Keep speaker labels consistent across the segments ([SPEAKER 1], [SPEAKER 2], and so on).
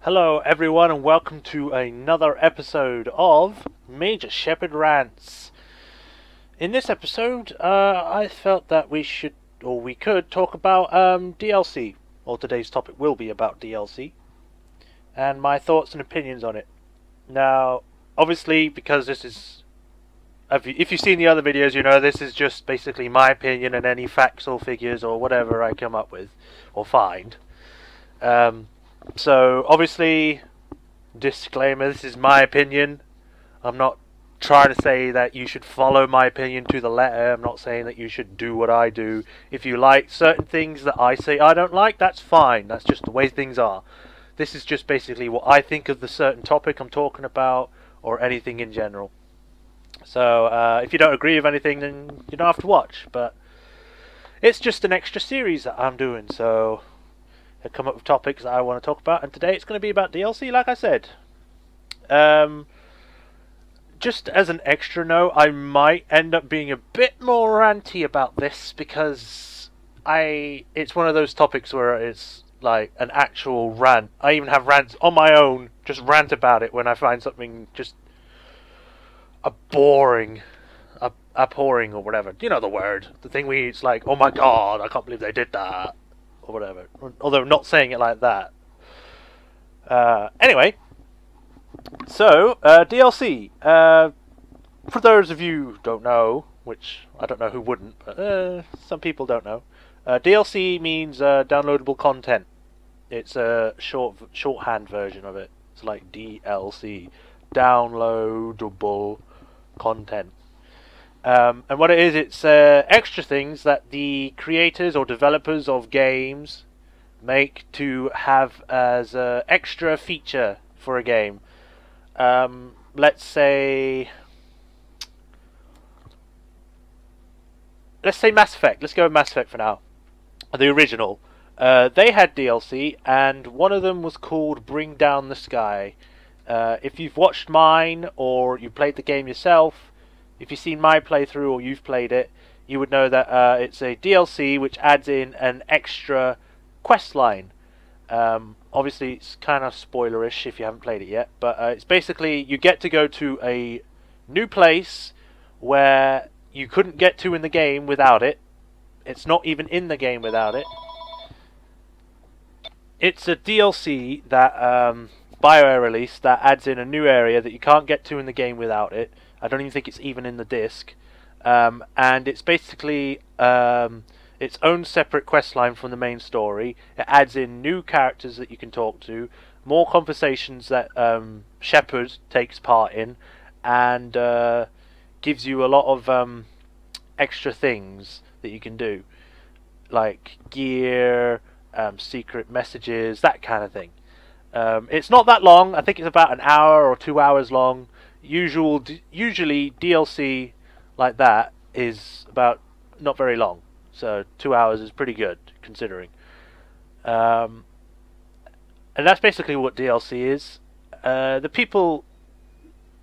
[SPEAKER 1] Hello everyone and welcome to another episode of Majorshepard Rants. In this episode, I felt that we should, or we could, talk about DLC, or today's topic will be about DLC, and my thoughts and opinions on it. Now, obviously, because this is, if you've seen the other videos, you know this is just basically my opinion and any facts or figures or whatever I come up with, or find. So, obviously, disclaimer, this is my opinion. I'm not trying to say that you should follow my opinion to the letter. I'm not saying that you should do what I do. If you like certain things that I say I don't like, that's fine. That's just the way things are. This is just basically what I think of the certain topic I'm talking about, or anything in general. So, if you don't agree with anything, then you don't have to watch. But it's just an extra series that I'm doing, so I come up with topics that I want to talk about, and today it's going to be about DLC, like I said. Just as an extra note, I might end up being a bit more ranty about this, because it's one of those topics where it's like an actual rant. I even have rants on my own, just rant about it when I find something just abhorring or whatever. You know the word. The thing where it's like, oh my god, I can't believe they did that, or whatever. Although not saying it like that. Anyway, so DLC. For those of you who don't know, which I don't know who wouldn't, but some people don't know. DLC means downloadable content. It's a shorthand version of it. It's like DLC, downloadable content. And what it is, it's extra things that the creators or developers of games make to have as an extra feature for a game. Let's say Mass Effect. Let's go with Mass Effect for now. The original. They had DLC, and one of them was called Bring Down the Sky. If you've watched mine, or you played the game yourself, if you've seen my playthrough or you've played it, you would know that it's a DLC which adds in an extra quest line. Obviously, it's kind of spoilerish if you haven't played it yet, but it's basically you get to go to a new place where you couldn't get to in the game without it. It's not even in the game without it. It's a DLC that BioWare released that adds in a new area that you can't get to in the game without it. I don't even think it's even in the disc. And it's basically its own separate quest line from the main story. It adds in new characters that you can talk to, more conversations that Shepard takes part in, and gives you a lot of extra things that you can do, like gear, secret messages, that kind of thing. It's not that long. I think it's about an hour or 2 hours long. Usually DLC like that is about not very long, so 2 hours is pretty good considering. And that's basically what DLC is. The people,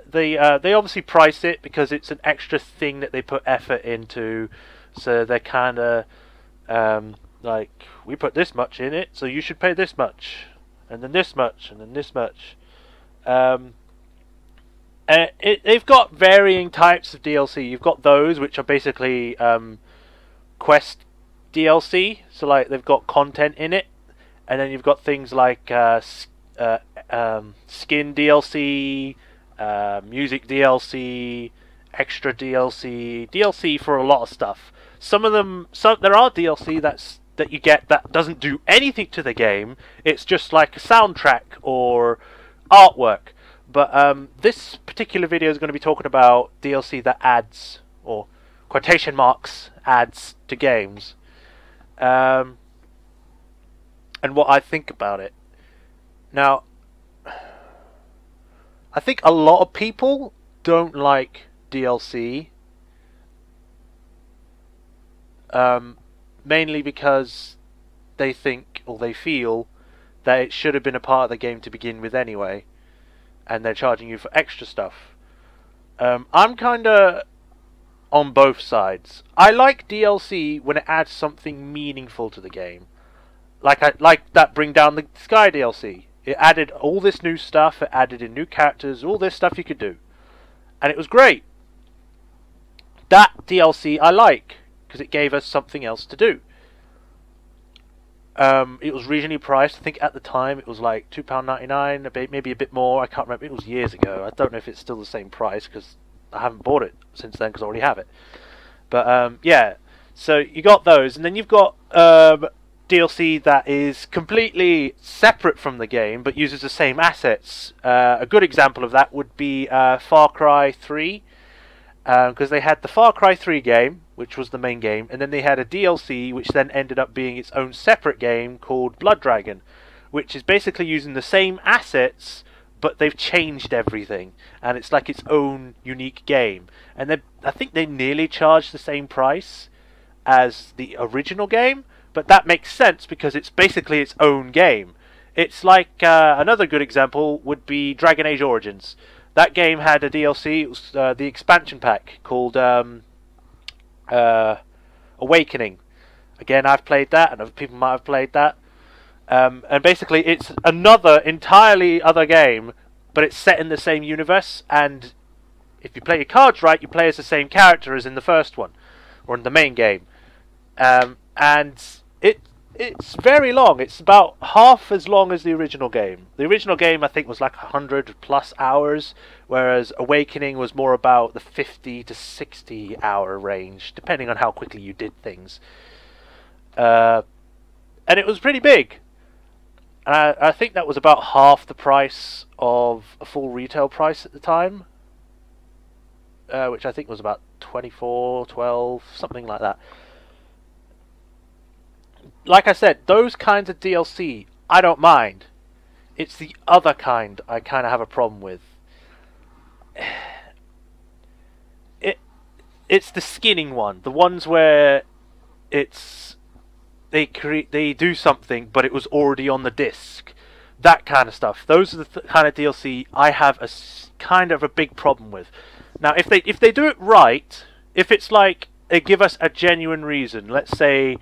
[SPEAKER 1] they obviously price it because it's an extra thing that they put effort into, so they're kind of like, we put this much in it, so you should pay this much, and then this much, and then this much. They've got varying types of DLC. You've got those which are basically quest DLC, so like they've got content in it, and then you've got things like skin DLC, music DLC, extra DLC for a lot of stuff. Some of them, there are DLC that you get that doesn't do anything to the game. It's just like a soundtrack or artwork. But this particular video is going to be talking about DLC that adds, or quotation marks, adds to games. And what I think about it. Now, I think a lot of people don't like DLC. Mainly because they think, or they feel, that it should have been a part of the game to begin with anyway, and they're charging you for extra stuff. I'm kind of on both sides. I like DLC when it adds something meaningful to the game. Like that Bring Down the Sky DLC. It added all this new stuff, it added in new characters, all this stuff you could do. And it was great. That DLC I like, because it gave us something else to do. It was reasonably priced. I think at the time it was like £2.99, maybe a bit more. I can't remember. It was years ago. I don't know if it's still the same price, because I haven't bought it since then, because I already have it. But yeah, so you got those, and then you've got DLC that is completely separate from the game, but uses the same assets. A good example of that would be Far Cry 3, because they had the Far Cry 3 game, which was the main game, and then they had a DLC which then ended up being its own separate game called Blood Dragon, which is basically using the same assets, but they've changed everything, and it's like its own unique game. And I think they nearly charge the same price as the original game, but that makes sense because it's basically its own game. It's like another good example would be Dragon Age Origins. That game had a DLC. It was the expansion pack called Awakening. Again, I've played that, and other people might have played that. And basically, it's another entirely other game, but it's set in the same universe. And if you play your cards right, you play as the same character as in the first one, or in the main game. And it's very long. It's about half as long as the original game. The original game, I think, was like 100+ hours, whereas Awakening was more about the 50 to 60 hour range, depending on how quickly you did things. And it was pretty big. And I think that was about half the price of a full retail price at the time, which I think was about 24, 12, something like that. Like I said, those kinds of DLC, I don't mind. It's the other kind I kind of have a problem with. It's the skinning one, the ones where they do something, but it was already on the disc. That kind of stuff. Those are the kind of DLC I have kind of a big problem with. Now, if they do it right, if it's like they give us a genuine reason, let's say,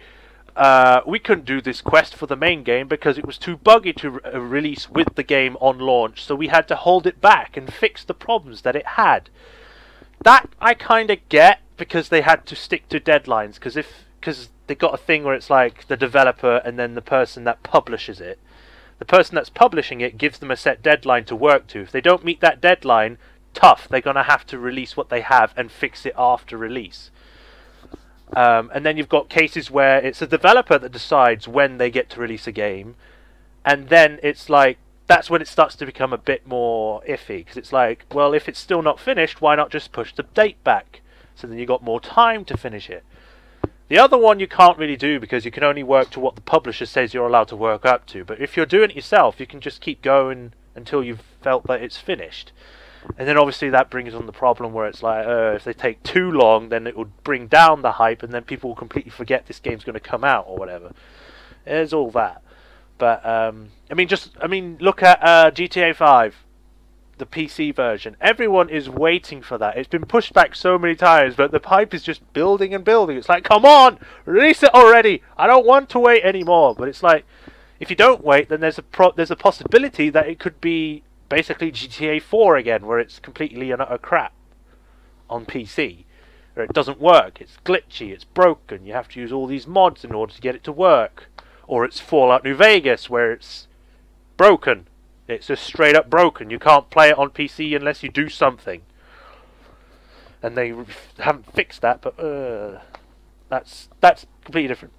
[SPEAKER 1] we couldn't do this quest for the main game because it was too buggy to release with the game on launch, so we had to hold it back and fix the problems that it had. That I kind of get, because they had to stick to deadlines, because they got a thing where it's like the developer and then the person that publishes it. The person that's publishing it gives them a set deadline to work to. If they don't meet that deadline, tough, they're going to have to release what they have and fix it after release. And then you've got cases where it's a developer that decides when they get to release a game, and then it's like, that's when it starts to become a bit more iffy, because it's like, well, if it's still not finished, why not just push the date back? So then you got more time to finish it. The other one you can't really do, because you can only work to what the publisher says you're allowed to work up to. But if you're doing it yourself, you can just keep going until you've felt that it's finished. And then obviously that brings on the problem where it's like, if they take too long, then it would bring down the hype, and then people will completely forget this game's going to come out or whatever. There's all that. But I mean, look at GTA 5, the PC version. Everyone is waiting for that. It's been pushed back so many times, but the hype is just building and building. It's like, come on, release it already. I don't want to wait anymore. But it's like, if you don't wait, then there's a possibility that it could be basically GTA 4 again, where it's completely and utter crap on PC, where it doesn't work, it's glitchy, it's broken, you have to use all these mods in order to get it to work. Or it's Fallout New Vegas, where it's broken, it's just straight up broken, you can't play it on PC unless you do something. And they haven't fixed that, but that's completely different.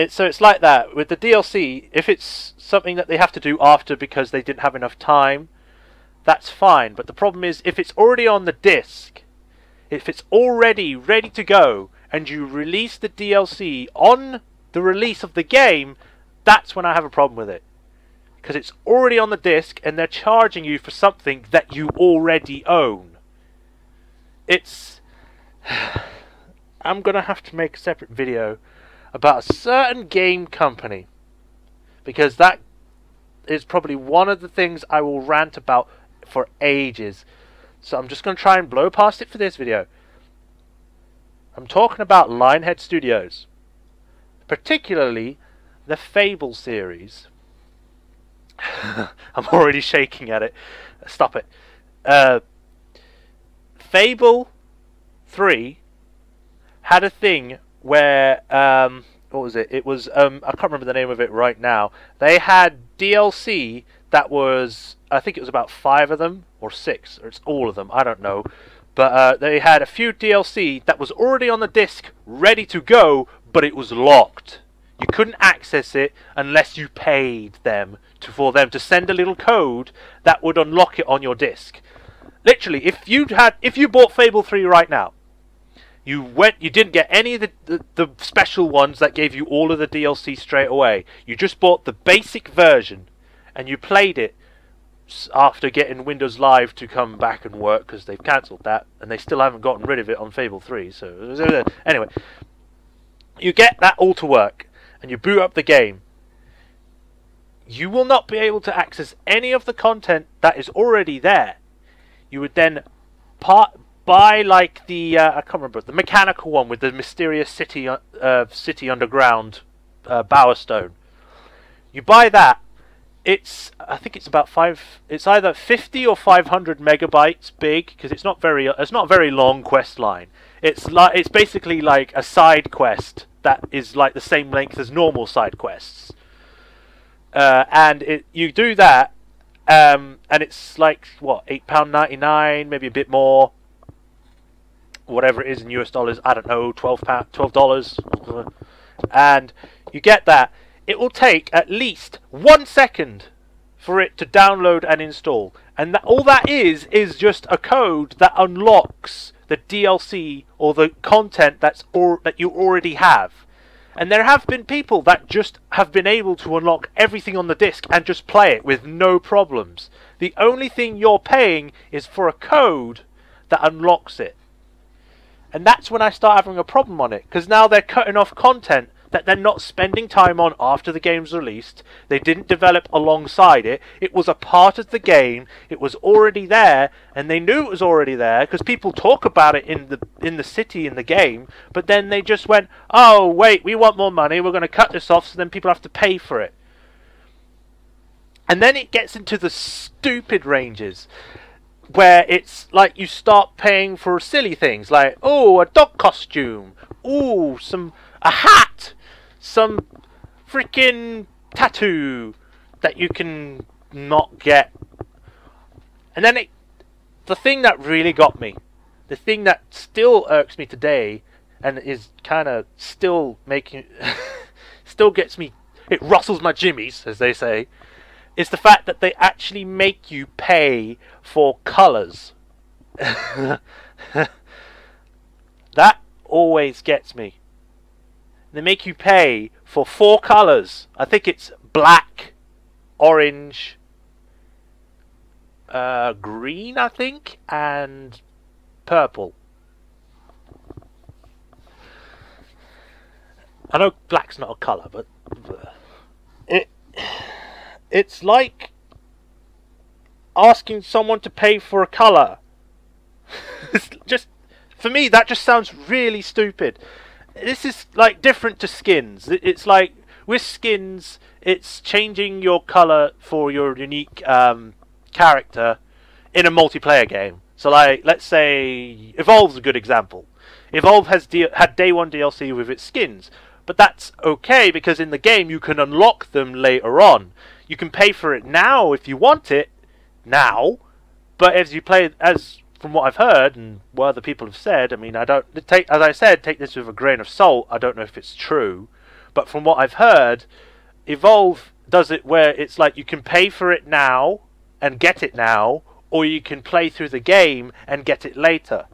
[SPEAKER 1] So it's like that with the DLC. If it's something that they have to do after because they didn't have enough time, that's fine. But the problem is, if it's already on the disc, if it's already ready to go, and you release the DLC on the release of the game, that's when I have a problem with it. Because it's already on the disc, and they're charging you for something that you already own. It's... I'm going to have to make a separate video about a certain game company, because that is probably one of the things I will rant about for ages. So I'm just going to try and blow past it for this video. I'm talking about Lionhead Studios, particularly the Fable series. I'm already shaking at it. Stop it. Fable 3 had a thing where what was it? It was I can't remember the name of it right now. They had DLC that was, I think it was about 5 of them or 6, or it's all of them. I don't know, but they had a few DLC that was already on the disc, ready to go, but it was locked. You couldn't access it unless you paid them for them to send a little code that would unlock it on your disc. Literally, if you bought Fable 3 right now, you didn't get any of the special ones that gave you all of the DLC straight away. You just bought the basic version, and you played it after getting Windows Live to come back and work, because they've cancelled that, and they still haven't gotten rid of it on Fable 3. So anyway, you get that all to work, and you boot up the game. You will not be able to access any of the content that is already there. You would then buy like the I can't remember, the mechanical one with the mysterious city underground Bowerstone. You buy that. I think it's about it's either 50 or 500 megabytes big, because it's not a very long quest line. It's basically like a side quest that is like the same length as normal side quests. And you do that, and it's like, what, £8.99, maybe a bit more, whatever it is in US dollars, I don't know, $12, and you get that. It will take at least 1 second for it to download and install, and all that is just a code that unlocks the DLC or the content that you already have. And there have been people that just have been able to unlock everything on the disc and just play it with no problems. The only thing you're paying is for a code that unlocks it. And that's when I start having a problem on it, because now they're cutting off content that they're not spending time on after the game's released. They didn't develop alongside it. It was a part of the game. It was already there, and they knew it was already there because people talk about it in the city in the game. But then they just went, "Oh wait, we want more money. We're going to cut this off, so then people have to pay for it." And then it gets into the stupid ranges, where it's like you start paying for silly things like, oh, a dog costume, ooh, a hat, some freaking tattoo that you can not get. And then the thing that really got me, the thing that still irks me today, and is kind of still still gets me, it rustles my jimmies, as they say, is the fact that they actually make you pay for colours. That always gets me. They make you pay for 4 colours. I think it's black, orange, green, I think, and purple. I know black's not a colour, but it's like asking someone to pay for a colour. It's just, for me, that just sounds really stupid. This is like different to skins. It's like with skins, it's changing your colour for your unique character in a multiplayer game. So like, let's say Evolve's a good example. Evolve had day 1 DLC with its skins, but that's okay because in the game you can unlock them later on. You can pay for it now if you want it now, but as you play, from what I've heard and what other people have said, I mean, as I said, take this with a grain of salt. I don't know if it's true, but from what I've heard, Evolve does it where it's like you can pay for it now and get it now, or you can play through the game and get it later.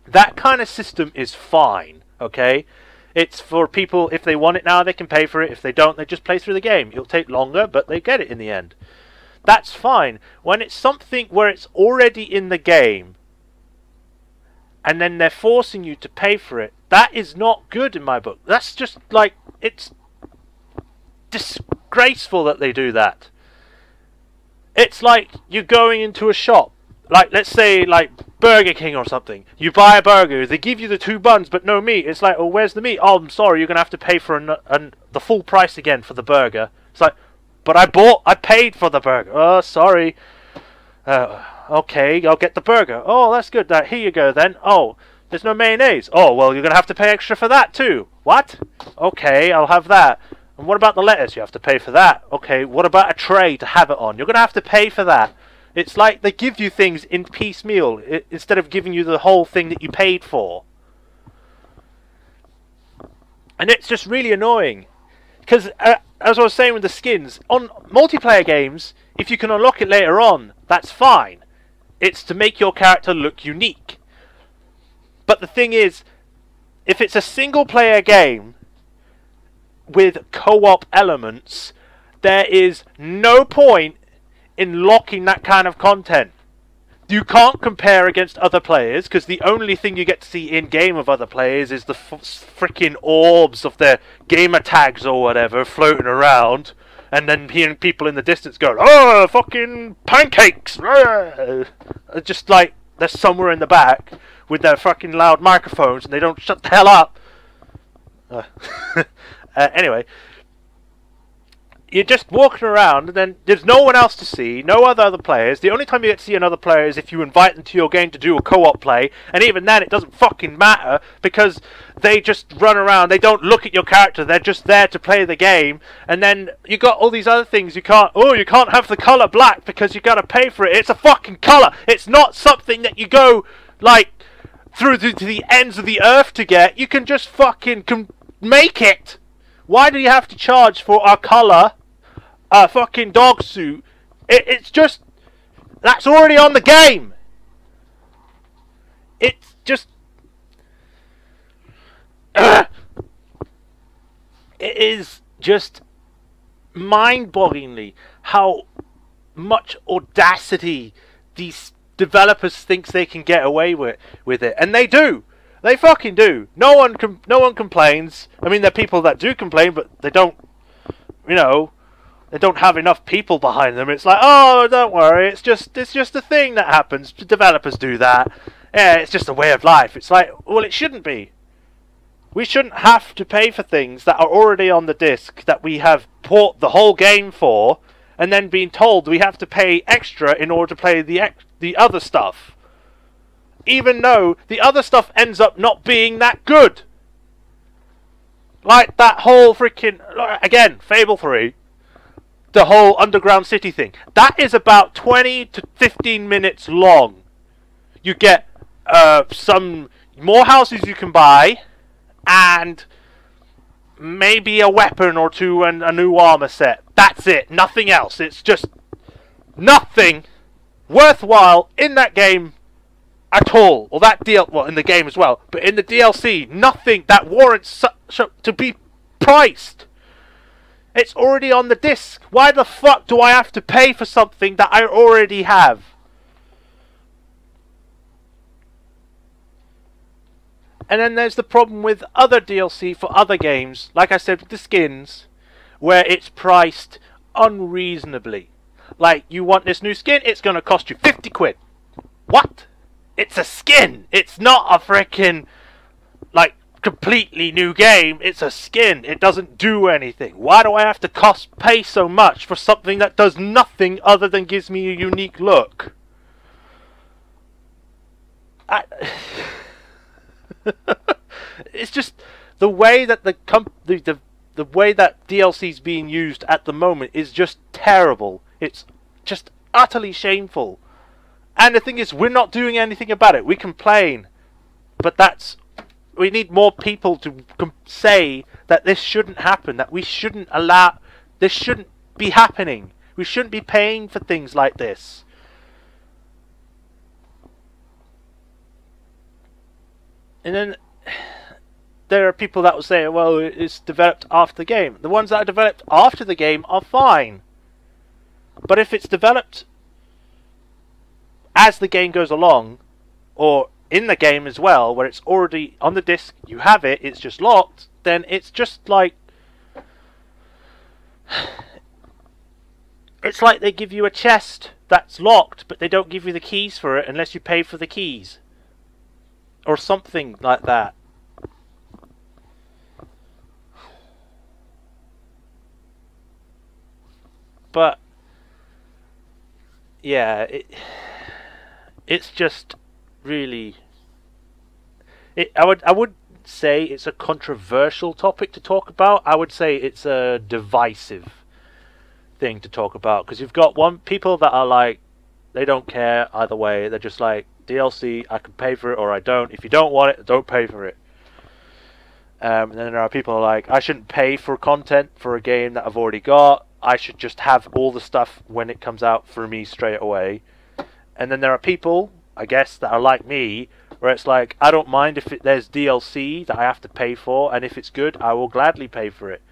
[SPEAKER 1] That kind of system is fine, okay? It's for people, if they want it now, they can pay for it. If they don't, they just play through the game. It'll take longer, but they get it in the end. That's fine. When it's something where it's already in the game and then they're forcing you to pay for it, that is not good in my book. That's just like, it's disgraceful that they do that. It's like you're going into a shop, like let's say like Burger King or something. You buy a burger, they give you the 2 buns but no meat. It's like, oh, where's the meat? Oh, I'm sorry, you're going to have to pay for the full price again for the burger. It's like, but I paid for the burger. Oh, sorry. Okay, I'll get the burger. Oh, that's good. Here you go then. Oh, there's no mayonnaise. Oh, well, you're going to have to pay extra for that too. What? Okay, I'll have that. And what about the lettuce? You have to pay for that. Okay, what about a tray to have it on? You're going to have to pay for that. It's like they give you things in piecemeal instead of giving you the whole thing that you paid for. And it's just really annoying. Because, as I was saying with the skins, on multiplayer games, if you can unlock it later on, that's fine. It's to make your character look unique. But the thing is, if it's a single-player game with co-op elements, there is no point in locking that kind of content. You can't compare against other players, because the only thing you get to see in-game of other players is the freaking orbs of their gamer tags or whatever floating around, and then hearing people in the distance go, "Oh, fucking pancakes!" Just like they're somewhere in the back with their fucking loud microphones and they don't shut the hell up. Anyway, you're just walking around and then there's no one else to see, no other players. The only time you get to see another player is if you invite them to your game to do a co-op play, and even then it doesn't fucking matter because they just run around, they don't look at your character, they're just there to play the game. And then you got all these other things. You can't have the colour black because you gotta pay for it. It's a fucking colour. It's not something that you go like through to the ends of the earth to get. You can just fucking make it. Why do you have to charge for a colour, a fucking dog suit? It's just, that's already on the game. It's just, it is just mind-bogglingly how much audacity these developers think they can get away with it, and they do. They fucking do. No one complains. I mean, there are people that do complain, but they don't, they don't have enough people behind them. It's like, oh, don't worry, it's just a thing that happens. Developers do that. Yeah, it's just a way of life. It's like, well, it shouldn't be. We shouldn't have to pay for things that are already on the disc that we have bought the whole game for, and then being told we have to pay extra in order to play the other stuff. Even though the other stuff ends up not being that good. Like that whole freaking, again, Fable 3, the whole underground city thing. That is about 20 to 15 minutes long. You get some more houses you can buy, and maybe a weapon or two and a new armor set. That's it. Nothing else. It's just nothing worthwhile in that game at all, or that in the game as well, but in the DLC, nothing that warrants to be priced. It's already on the disc. Why the fuck do I have to pay for something that I already have? And then there's the problem with other DLC for other games, like I said with the skins, where it's priced unreasonably. Like, you want this new skin, it's going to cost you 50 quid. What? It's a skin. It's not a freaking, like, completely new game. It's a skin. It doesn't do anything. Why do I have to pay so much for something that does nothing other than gives me a unique look? It's just the way that the way that DLC is being used at the moment is just terrible. It's just utterly shameful. And the thing is, we're not doing anything about it. We complain, but we need more people to say that this shouldn't happen, that we shouldn't allow, this shouldn't be happening. We shouldn't be paying for things like this. And then there are people that will say, well, it's developed after the game. The ones that are developed after the game are fine. But if it's developed as the game goes along, or in the game as well, where it's already on the disc, you have it, it's just locked, then it's just like, it's like they give you a chest that's locked, but they don't give you the keys for it unless you pay for the keys. Or something like that. But yeah, it's just really. I would say it's a controversial topic to talk about. I would say it's a divisive thing to talk about, because you've got people that are like, they don't care either way. They're just like, DLC, I can pay for it or I don't. If you don't want it, don't pay for it. And then there are people who are like, I shouldn't pay for content for a game that I've already got. I should just have all the stuff when it comes out for me straight away. And then there are people, I guess, that are like me, where it's like, I don't mind if there's DLC that I have to pay for, and if it's good, I will gladly pay for it.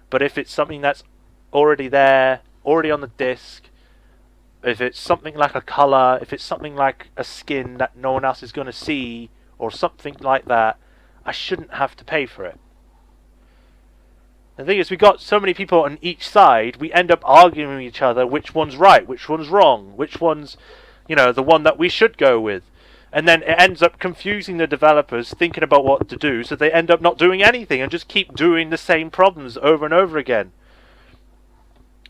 [SPEAKER 1] But if it's something that's already there, already on the disc, if it's something like a color, if it's something like a skin that no one else is going to see, or something like that, I shouldn't have to pay for it. The thing is, we got so many people on each side, we end up arguing with each other which one's right, which one's wrong, which one's, the one that we should go with. And then it ends up confusing the developers thinking about what to do, so they end up not doing anything and just keep doing the same problems over and over again.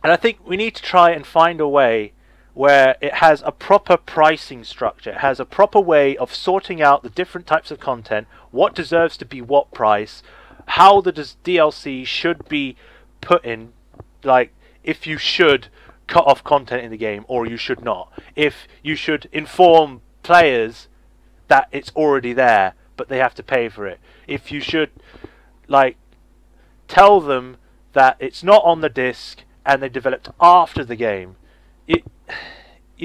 [SPEAKER 1] And I think we need to try and find a way where it has a proper pricing structure. It has a proper way of sorting out the different types of content, what deserves to be what price, how the DLC should be put in, like if you should cut off content in the game or you should not. If you should inform players that it's already there but they have to pay for it. If you should tell them that it's not on the disc and they developed after the game. We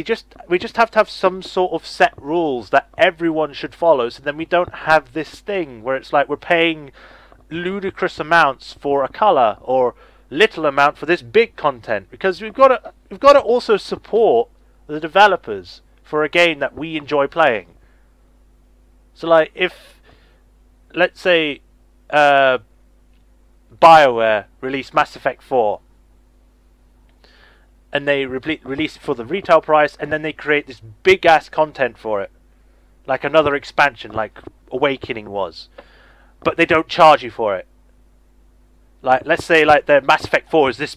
[SPEAKER 1] just have to have some sort of set rules that everyone should follow, so then we don't have this thing where it's like we're paying ludicrous amounts for a color or little amount for this big content, because we've got to also support the developers for a game that we enjoy playing. So if let's say BioWare released Mass Effect 4 and they release it for the retail price, and then they create this big ass content for it, like another expansion, like Awakening was, but they don't charge you for it. Let's say the Mass Effect 4 is this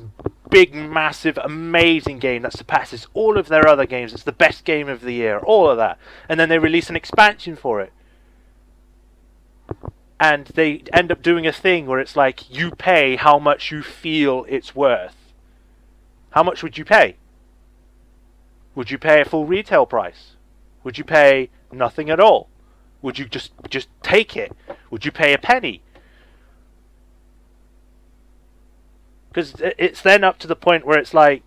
[SPEAKER 1] big, massive, amazing game that surpasses all of their other games. It's the best game of the year, all of that, and then they release an expansion for it, and they end up doing a thing where it's like you pay how much you feel it's worth. How much would you pay? Would you pay a full retail price? Would you pay nothing at all? Would you just take it? Would you pay a penny? Because it's then up to the point where it's like,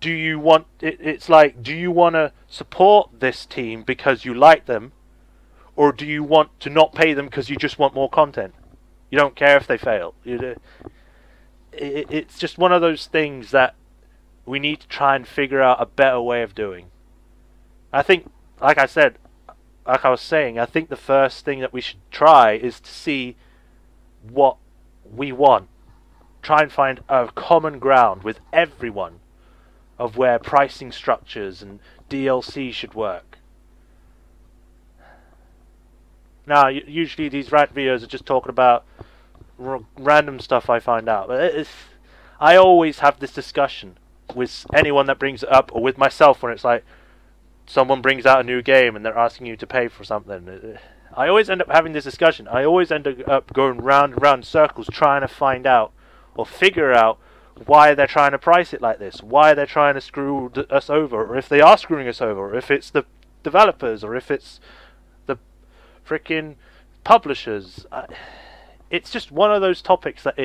[SPEAKER 1] do you want to support this team because you like them, or do you want to not pay them because you just want more content? You don't care if they fail. It's just one of those things that we need to try and figure out a better way of doing. I think, like I was saying, I think the first thing that we should try is to see what we want. Try and find a common ground with everyone of where pricing structures and DLC should work. Now, usually these rant videos are just talking about random stuff I find out, but I always have this discussion with anyone that brings it up, or with myself when it's like someone brings out a new game and they're asking you to pay for something. I always end up having this discussion. I always end up going round and round in circles trying to find out or figure out why they're trying to price it like this, why they're trying to screw us over, or if they are screwing us over, or if it's the developers, or if it's the freaking publishers. It's just one of those topics that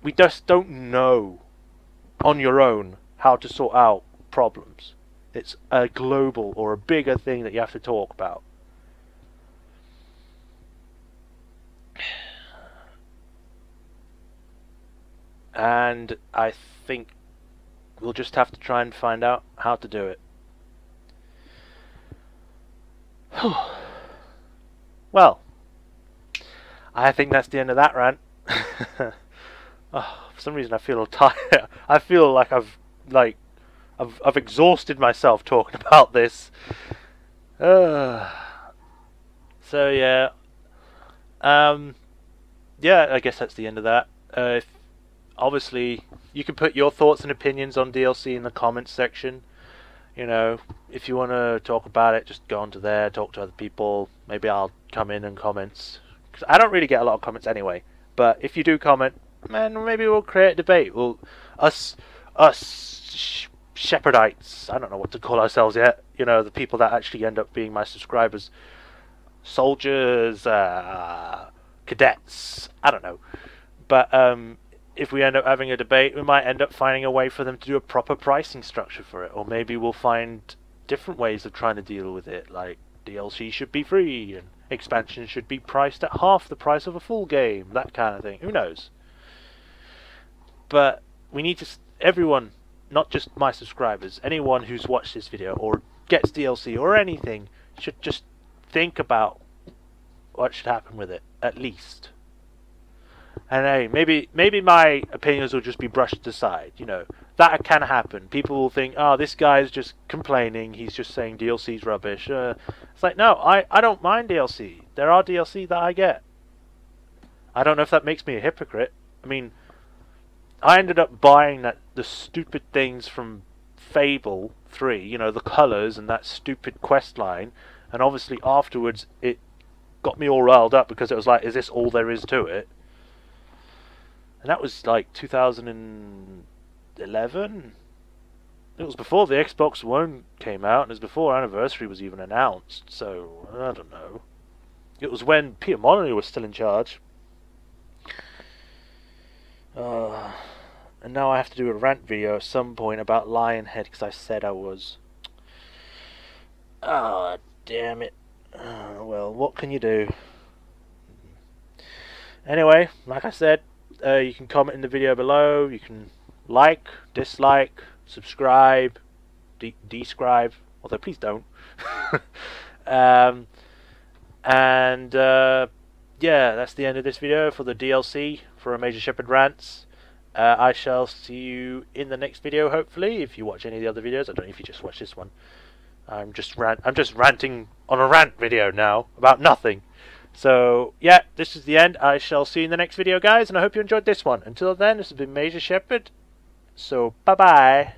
[SPEAKER 1] we just don't know on your own how to sort out problems. It's a global or a bigger thing that you have to talk about. And I think we'll just have to try and find out how to do it. Well, I think that's the end of that rant. For some reason I feel tired. I feel like I've exhausted myself talking about this. So yeah. Yeah, I guess that's the end of that. obviously, you can put your thoughts and opinions on DLC in the comments section. You know, if you want to talk about it, just go onto there, talk to other people. Maybe I'll come in and comments. Because I don't really get a lot of comments anyway. But if you do comment, man, maybe we'll create a debate. Us Shepherdites, I don't know what to call ourselves yet. You know, the people that actually end up being my subscribers. Soldiers, cadets, I don't know. But if we end up having a debate, we might end up finding a way for them to do a proper pricing structure for it. Or maybe we'll find different ways of trying to deal with it, like DLC should be free and expansion should be priced at half the price of a full game, that kind of thing. Who knows? But we need to, everyone, not just my subscribers, anyone who's watched this video or gets DLC or anything, should just think about what should happen with it, at least. And hey, maybe my opinions will just be brushed aside. You know, that can happen. People will think, oh, this guy's just complaining. He's just saying DLC's rubbish. It's like, no, I don't mind DLC. There are DLC that I get. I don't know if that makes me a hypocrite. I mean, I ended up buying the stupid things from Fable 3. You know, the colours and that stupid quest line. And obviously afterwards, it got me all riled up because it was like, is this all there is to it? And that was like 2011. It was before the Xbox One came out, and it was before Anniversary was even announced. So I don't know. It was when Peter Molyneux was still in charge. And now I have to do a rant video at some point about Lionhead because I said I was. Ah, damn it. Well, what can you do? Anyway, like I said. You can comment in the video below. You can like, dislike, subscribe, describe. Although please don't. Yeah, that's the end of this video for the DLC for a Majorshepard Rants. I shall see you in the next video, hopefully. If you watch any of the other videos, I don't know if you just watch this one. I'm just ranting on a rant video now about nothing. So, yeah, this is the end. I shall see you in the next video, guys, and I hope you enjoyed this one. Until then, this has been Majorshepard. So, bye-bye.